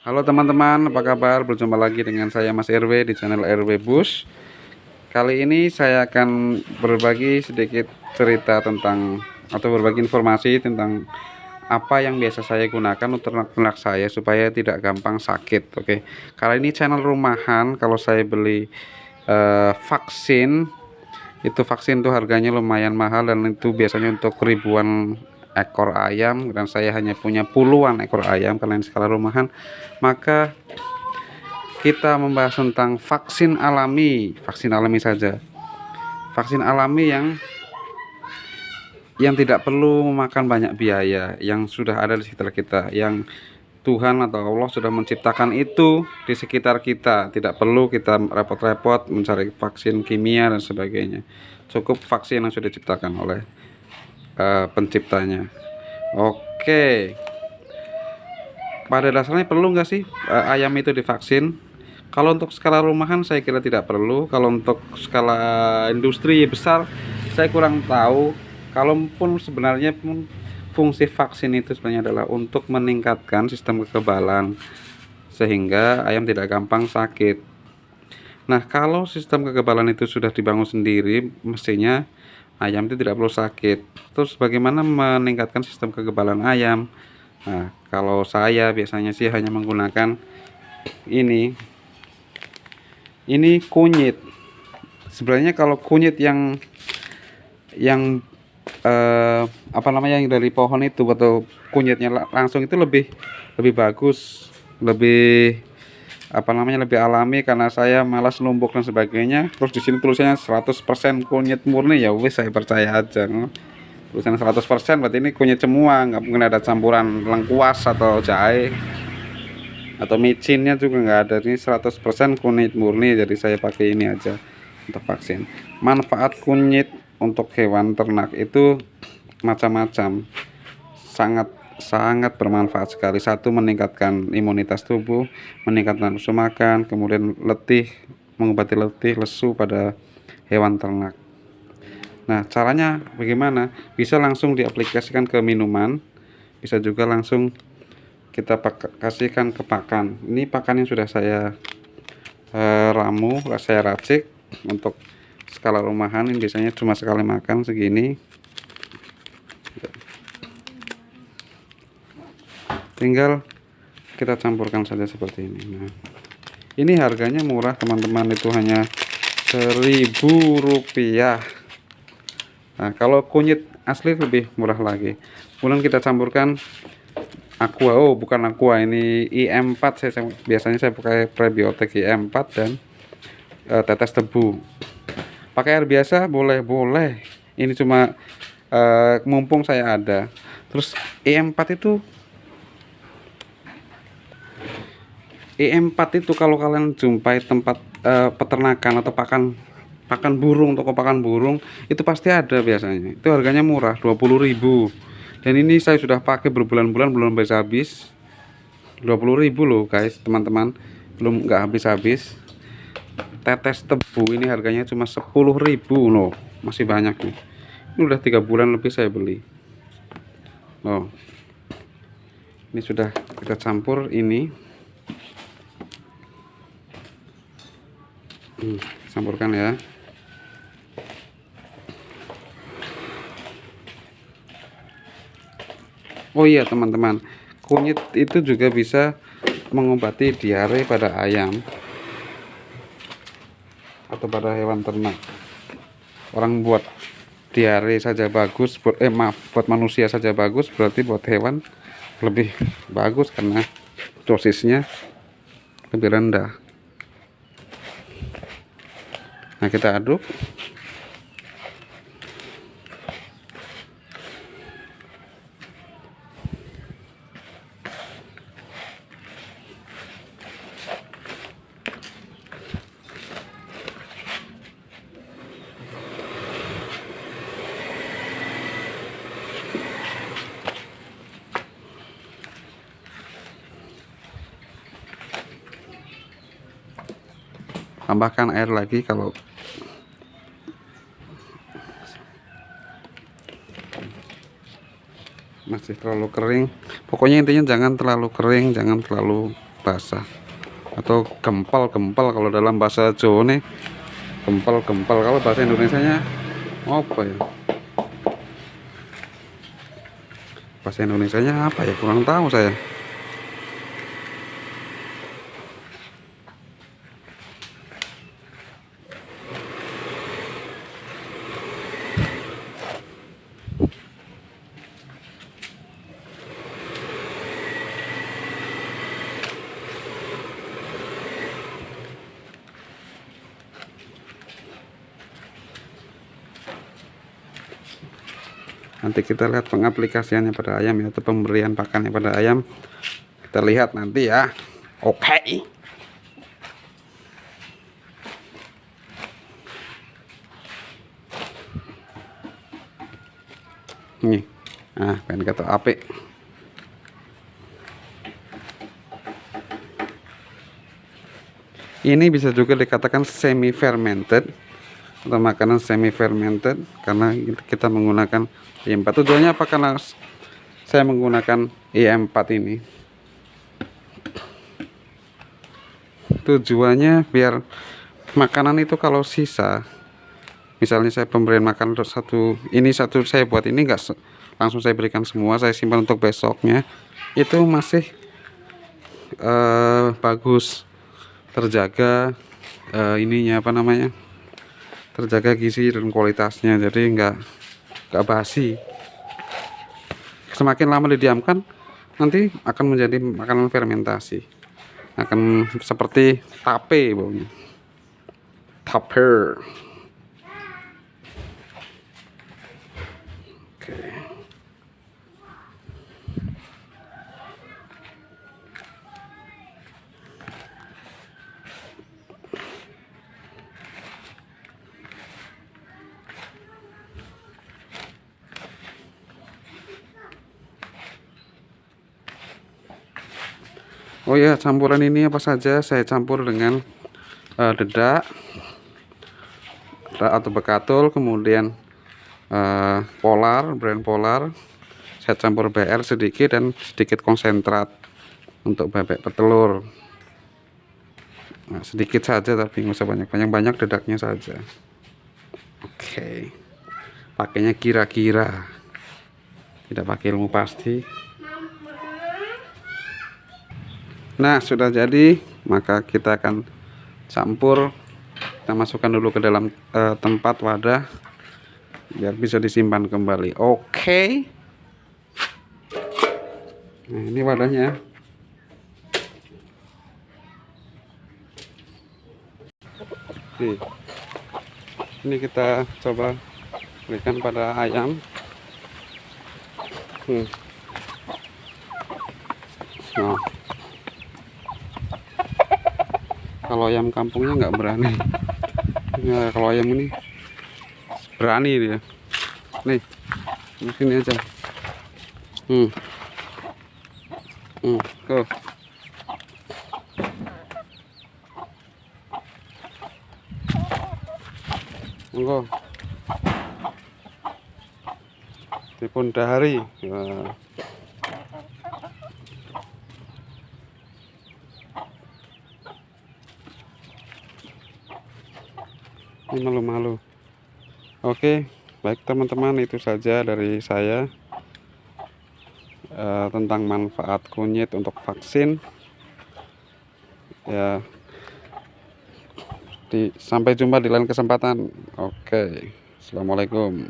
Halo teman-teman, apa kabar? Berjumpa lagi dengan saya Mas RW di channel RW Bush. Kali ini saya akan berbagi sedikit cerita tentang atau berbagi informasi tentang apa yang biasa saya gunakan untuk ternak-ternak saya supaya tidak gampang sakit. Oke, kali ini channel rumahan. Kalau saya beli vaksin, itu vaksin tuh harganya lumayan mahal dan itu biasanya untuk ribuan ekor ayam, dan saya hanya punya puluhan ekor ayam karena ini skala rumahan. Maka kita membahas tentang vaksin alami saja, vaksin alami yang tidak perlu memakan banyak biaya, yang sudah ada di sekitar kita, yang Tuhan atau Allah sudah menciptakan itu di sekitar kita. Tidak perlu kita repot-repot mencari vaksin kimia dan sebagainya. Cukup vaksin yang sudah diciptakan oleh penciptanya. Oke, pada dasarnya perlu nggak sih ayam itu divaksin? Kalau untuk skala rumahan saya kira tidak perlu. Kalau untuk skala industri besar saya kurang tahu. Kalaupun sebenarnya pun fungsi vaksin itu sebenarnya adalah untuk meningkatkan sistem kekebalan sehingga ayam tidak gampang sakit. Nah, kalau sistem kekebalan itu sudah dibangun sendiri, mestinya ayam itu tidak perlu sakit. Terus bagaimana meningkatkan sistem kekebalan ayam? Nah, kalau saya biasanya sih hanya menggunakan ini kunyit. Sebenarnya kalau kunyit yang apa namanya, yang dari pohon itu atau kunyitnya langsung itu lebih lebih bagus, lebih apa namanya, lebih alami, karena saya malas numbuk dan sebagainya. Terus di sini tulisannya 100% kunyit murni, ya wis saya percaya aja. Tulisannya 100% berarti ini kunyit semua, nggak mungkin ada campuran lengkuas atau jahe atau micinnya juga nggak ada. Ini 100% kunyit murni, jadi saya pakai ini aja untuk vaksin. Manfaat kunyit untuk hewan ternak itu macam-macam, sangat sangat bermanfaat sekali. Satu, meningkatkan imunitas tubuh, meningkatkan nafsu makan, kemudian letih, mengobati letih, lesu pada hewan ternak. Nah, caranya bagaimana? Bisa langsung diaplikasikan ke minuman, bisa juga langsung kita kasihkan ke pakan. Ini pakan yang sudah saya ramu, saya racik. Untuk skala rumahan ini biasanya cuma sekali makan segini. Tinggal kita campurkan saja seperti ini. Nah, ini harganya murah teman-teman, itu hanya Rp1.000. Nah, kalau kunyit asli lebih murah lagi. Kemudian kita campurkan aqua. Oh, bukan aqua, ini IM4. Biasanya saya pakai prebiotik IM4 dan tetes tebu. Pakai air biasa boleh. Ini cuma mumpung saya ada. Terus IM4 itu kalau kalian jumpai tempat peternakan atau pakan burung, toko pakan burung, itu pasti ada biasanya. Itu harganya murah, 20.000. Dan ini saya sudah pakai berbulan-bulan belum habis. 20.000 loh guys, teman-teman. Belum, nggak habis-habis. Tetes tebu ini harganya cuma 10.000 loh. Masih banyak nih. Ini udah 3 bulan lebih saya beli. Oh. Ini sudah kita campur ini. Campurkan ya. Oh iya teman-teman, kunyit itu juga bisa mengobati diare pada ayam atau pada hewan ternak. Orang buat diare saja bagus, buat manusia saja bagus, berarti buat hewan lebih bagus karena dosisnya lebih rendah. Nah, kita aduk. Tambahkan air lagi kalau masih terlalu kering. Pokoknya intinya jangan terlalu kering, jangan terlalu basah, atau gempal kalau dalam bahasa Jawa nih, gempal kalau bahasa Indonesianya apa ya, bahasa Indonesianya apa ya, kurang tahu saya. Nanti kita lihat pengaplikasiannya pada ayam ya, atau pemberian pakannya pada ayam, kita lihat nanti ya. Oke. Nih, nah pengen kata apik. Ini bisa juga dikatakan semi fermented atau makanan semi fermented, karena kita menggunakan E4. Tujuannya apa? Karena saya menggunakan E4 ini, tujuannya biar makanan itu kalau sisa, misalnya saya pemberian makan untuk satu saya buat ini, enggak langsung saya berikan semua, saya simpan untuk besoknya, itu masih bagus, terjaga ininya apa namanya, terjaga gizi dan kualitasnya, jadi enggak basi. Semakin lama didiamkan, nanti akan menjadi makanan fermentasi, akan seperti tape baunya, tape. Oke. Oh ya, campuran ini apa saja saya campur dengan dedak atau bekatul, kemudian brand polar, saya campur BR sedikit dan sedikit konsentrat untuk bebek petelur. Nah, sedikit saja, tapi nggak usah banyak dedaknya saja. Oke, pakainya kira-kira, tidak pakai ilmu pasti. Nah, sudah jadi, maka kita akan campur. Kita masukkan dulu ke dalam tempat wadah biar bisa disimpan kembali. Oke. Nah, ini wadahnya. Oke. Ini kita coba berikan pada ayam. Nah, kalau ayam kampungnya nggak berani. Ya, kalau ayam ini berani dia. Nih, di sini aja. Tuh. Monggo. Dipun dahari. Nah. Ini malu-malu. Oke, baik teman-teman, itu saja dari saya tentang manfaat kunyit untuk vaksin. Ya, sampai jumpa di lain kesempatan. Oke, assalamualaikum.